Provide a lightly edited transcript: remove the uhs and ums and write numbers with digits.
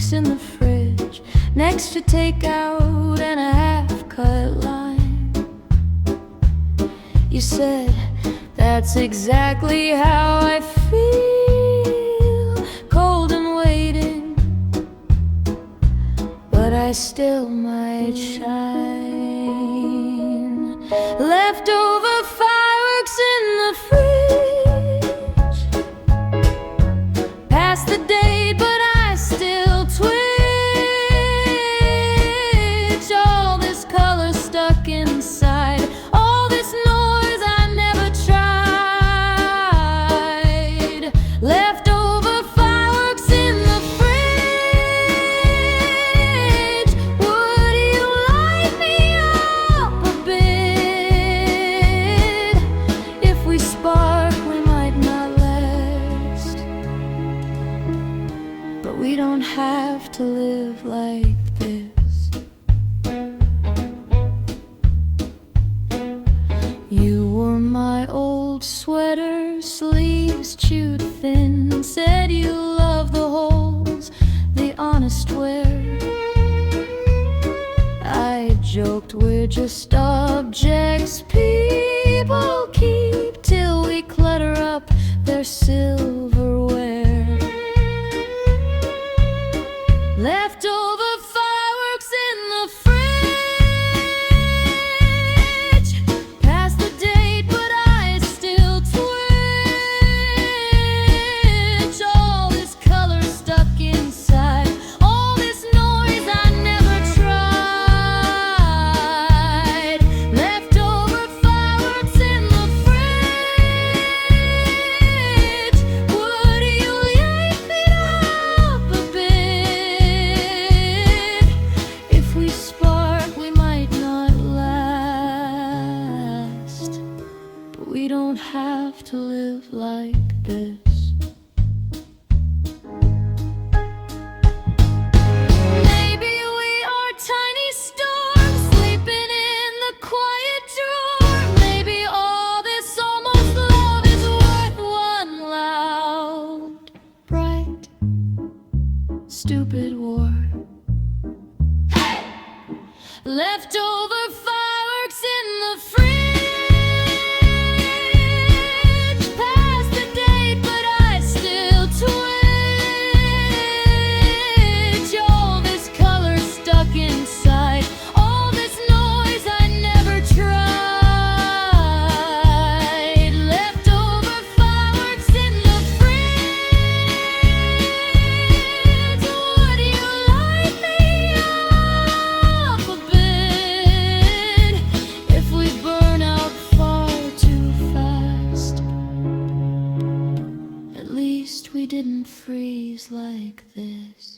fireworks in the fridge, next to takeout and a half-cut lime. You said, that's exactly how I feel, cold and waiting, but I still might shine. Leftover fireworks in the fridge, past the date, but I still twitch. All this color stuck inside, all this noise I never tried. Leftover fireworks in the fridge. Would you light me up a bit? If we spark, we might not last, but we don't have to live like this. You were my old sweater, sleeves chewed thin, said you love the holes, the honest wear. I joked we're just objects people keep till we clutter up their silverware. Leftover fireworks in the fridge, past the date, but I still twitch. All this color stuck inside, all this noise I never tried. Leftover fireworks in the fridge. Would you yank me up a bit? If we spark, we might not last, but we don't have to live like this. Maybe we are tiny storms sleeping in the quiet drawer. Maybe all this almost love is worth one loud, bright, stupid war. Leftover fireworks in the fridge, past the date, but I still twitch. All this color stuck inside, all this noise I never tried. Leftover fireworks in the fridge. Would you light me up a bit? If we burn out far too fast, at least we didn't freeze like this.